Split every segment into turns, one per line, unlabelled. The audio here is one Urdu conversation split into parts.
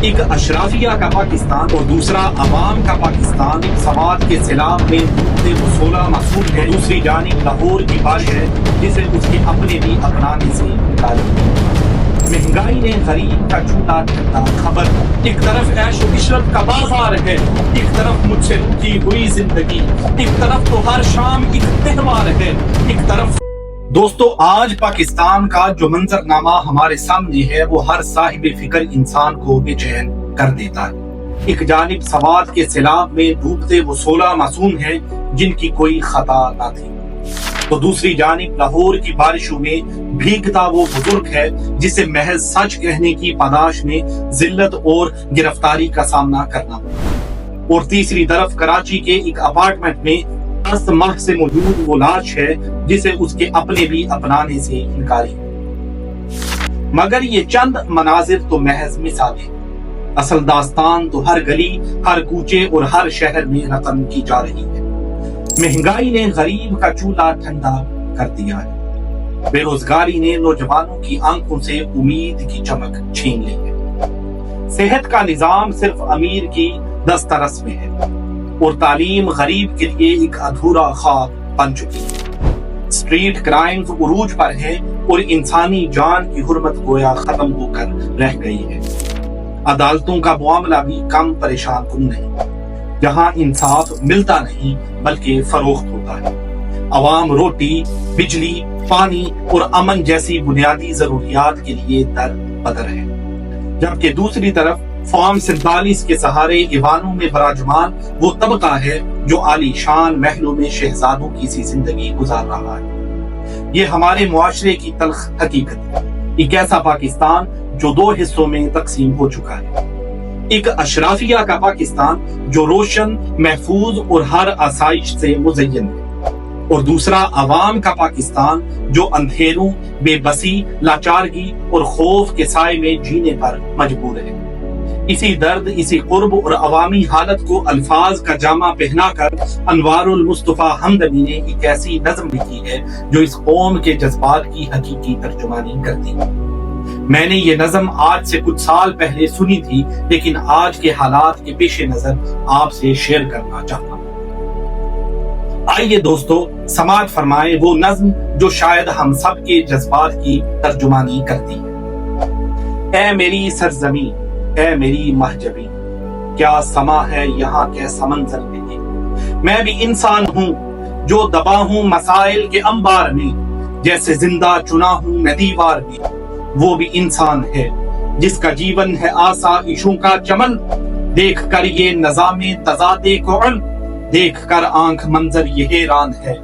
ایک اشرافیہ کا پاکستان اور دوسرا عوام کا پاکستان سواد کے سیلاب میں ڈوبتے وہ 16 معصوم ہے، دوسری جانب لاہور کی بارش ہے جسے اس کے اپنے بھی اپنانے سے انکار کیا۔ مہنگائی نے غریب کا چولہا ٹھنڈا خبر، ایک طرف عیش و عشرت کا بازار ہے، ایک طرف مجھ سے رکی ہوئی زندگی، ایک طرف تو ہر شام ایک تہوار ہے، ایک طرف۔ دوستو، آج پاکستان کا جو منظرنامہ ہمارے سامنے ہے وہ ہر صاحب فکر انسان کو بے چین کر دیتا ہے۔ ایک جانب سواد کے سیلاب میں ڈوبتے وہ 16 معصوم ہیں جن کی کوئی خطا نہ تھی، تو دوسری جانب لاہور کی بارشوں میں بھیگتا وہ بزرگ ہے جسے محض سچ کہنے کی پاداش میں ذلت اور گرفتاری کا سامنا کرنا ہو، اور تیسری طرف کراچی کے ایک اپارٹمنٹ میں 10 ماہ سے موجود وہ لاش ہے جسے اس کے اپنے بھی اپنانے سے انکاری ہے۔ مگر یہ چند مناظر تو محض مثالیں، اصل داستان تو ہر گلی، ہر کوچے اور ہر شہر میں رقم کی جا رہی ہے۔ مہنگائی نے غریب کا چولہا ٹھنڈا کر دیا ہے، بے روزگاری نے نوجوانوں کی آنکھوں سے امید کی چمک چھین لی ہے، صحت کا نظام صرف امیر کی دسترس میں ہے، اور تعلیم غریب کے لیے ایک ادھورا خواب بن چکی ہے۔ اسٹریٹ کرائمز عروج پر ہیں اور انسانی جان کی حرمت گویا ختم ہو کر رہ گئی ہے۔ عدالتوں کا معاملہ بھی کم پریشان کن نہیں، جہاں انصاف ملتا نہیں بلکہ فروخت ہوتا ہے۔ عوام روٹی، بجلی، پانی اور امن جیسی بنیادی ضروریات کے لیے در بدر ہے، جبکہ دوسری طرف فارم 47 کے سہارے ایوانوں میں براجمان وہ طبقہ ہے جو عالی شان محلوں میں شہزادوں کی سی زندگی گزار رہا ہے۔ یہ ہمارے معاشرے کی تلخ حقیقت ہے، ایک ایسا پاکستان جو 2 حصوں میں تقسیم ہو چکا ہے، ایک اشرافیہ کا پاکستان جو روشن، محفوظ اور ہر آسائش سے مزین ہے، اور دوسرا عوام کا پاکستان جو اندھیروں، بے بسی، لاچارگی اور خوف کے سائے میں جینے پر مجبور ہے۔ اسی درد، اسی قرب اور عوامی حالت کو الفاظ کا جامع پہنا کر انوار المصطفیٰ حمدانی نے ایک ایسی نظم لکھی ہے جو اس قوم کے جذبات کی حقیقی ترجمانی کرتی ہے۔ میں نے یہ نظم آج سے کچھ سال پہلے سنی تھی، لیکن آج کے حالات کے پیش نظر آپ سے شیئر کرنا چاہتا ہوں۔ آئیے دوستو، سماعت فرمائیں وہ نظم جو شاید ہم سب کے جذبات کی ترجمانی کرتی ہے۔ اے میری سرزمین، اے میری مہجبی، کیا سما ہے یہاں کے سمندر میں، میں بھی انسان ہوں جو دبا ہوں مسائل کے انبار میں، جیسے زندہ چنا ہوں میں دیوار میں، وہ بھی انسان ہے جس کا جیون ہے آسائشوں کا چمن، دیکھ کر یہ نظام تضاد کعن، دیکھ کر آنکھ منظر یہ حیران ہے،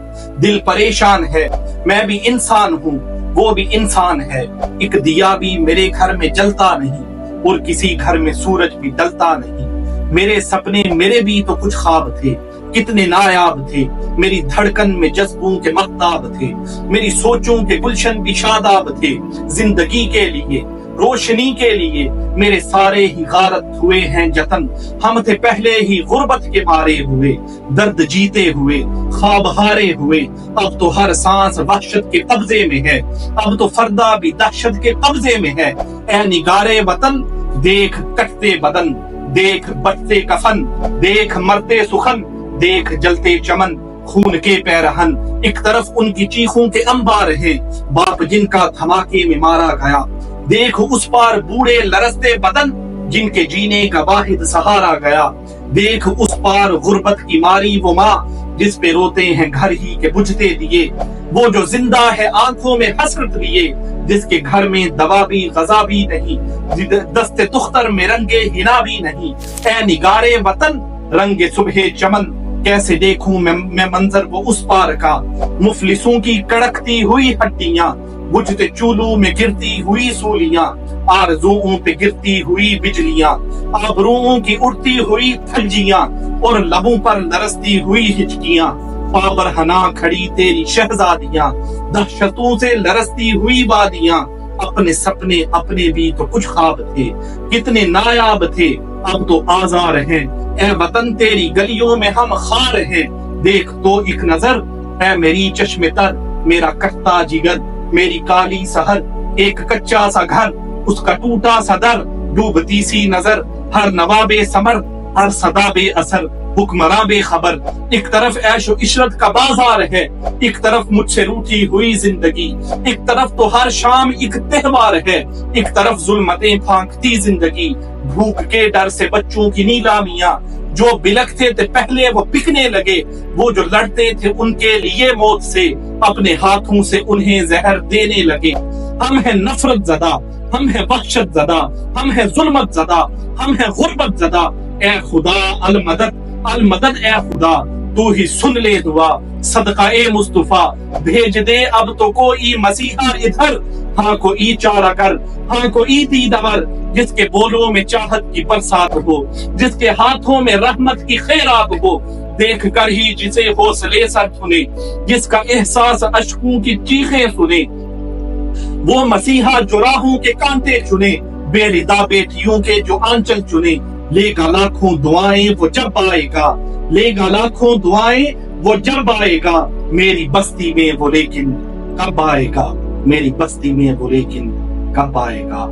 دل پریشان ہے، میں بھی انسان ہوں وہ بھی انسان ہے، ایک دیا بھی میرے گھر میں جلتا نہیں اور کسی گھر میں سورج بھی ڈلتا نہیں، میرے سپنے میرے بھی تو کچھ خواب تھے، کتنے نایاب تھے، میری دھڑکن میں جذبوں کے مہتاب تھے، میری سوچوں کے گلشن بھی شاداب تھے، زندگی کے لیے، روشنی کے لیے میرے سارے ہی غارت ہوئے ہیں جتن، ہم تھے پہلے ہی غربت کے مارے ہوئے، درد جیتے ہوئے، خواب ہارے ہوئے، اب تو ہر سانس وحشت کے قبضے میں ہے، اب تو فردا بھی دہشت کے قبضے میں ہے، اے نگارے وطن، دیکھ کٹتے بدن، دیکھ بٹتے کفن، دیکھ مرتے سخن، دیکھ جلتے چمن، خون کے پیرہن، ایک طرف ان کی چیخوں کے انبار ہیں، باپ جن کا دھماکے میں مارا گیا، دیکھ اس پار بوڑھے لرزتے بدن جن کے جینے کا واحد سہارا گیا، دیکھ اس پار غربت کی ماری وہ ماں جس پہ روتے ہیں گھر ہی کے بجھتے دیے، وہ جو زندہ ہے آنکھوں میں حسرت لیے، جس کے گھر میں دوا بھی غذا بھی نہیں، دست تختر میں رنگے ہنا بھی نہیں، اے نگارے وطن، رنگ صبح چمن، کیسے دیکھوں میں منظر وہ اس پار کا، مفلسوں کی کڑکتی ہوئی ہڈیاں، بجھتے چولوں میں گرتی ہوئی سولیاں، آرزوؤں پہ گرتی ہوئی بجلیاں، آبروؤں کی اڑتی ہوئی تھلجیاں، اور لبوں پر لرزتی ہوئی ہچکیاں، پابرہنا کھڑی تیری شہزادیاں، دہشتوں سے لرزتی ہوئی وادیاں، اپنے سپنے اپنے بھی تو کچھ خواب تھے، کتنے نایاب تھے، اب تو آزار ہیں، اے وطن تیری گلیوں میں ہم خار ہیں، دیکھ تو ایک نظر، اے میری چشم تر، میرا کٹتا جگر، میری کالی سحر، ایک کچا سا گھر، اس کا ٹوٹا سا در، ڈوبتی سی نظر ہر نواب سمر ہر صدا بے اثر حکمراں بے خبر ایک طرف عیش و عشرت کا بازار ہے ایک طرف مجھ سے روٹھی ہوئی زندگی ایک طرف تو ہر شام ایک تہوار ہے ایک طرف ظلمتیں پھانکتی زندگی بھوک کے ڈر سے بچوں کی نیلامیاں جو بلکتے تھے پہلے وہ بکنے لگے وہ جو لڑتے تھے ان کے لیے موت سے اپنے ہاتھوں سے انہیں زہر دینے لگے ہم ہیں نفرت زدہ ہم ہیں وحشت زدہ ہم ہیں ظلمت زدہ ہم ہیں غربت زدہ اے خدا المدد المدد اے خدا تو ہی سن لے دعا صدقہ اے مصطفیٰ بھیج دے اب تو کوئی مسیحا ادھر ہاں کوئی چارہ کر ہاں کوئی دیدور جس کے بولوں میں چاہت کی برسات ہو جس کے ہاتھوں میں رحمت کی خیرات ہو دیکھ کر ہی جسے حوصلے سر سنے جس کا احساس اشکوں کی چیخیں سنے وہ مسیحا جو راہوں کے کانٹے چنے بے ردا بیٹیوں کے جو آنچل چنے لے گا لاکھوں دعائیں وہ جب آئے گا لے گا لاکھوں دعائیں وہ جب آئے گا میری بستی میں وہ لیکن کب آئے گا میری بستی میں وہ لیکن کب آئے گا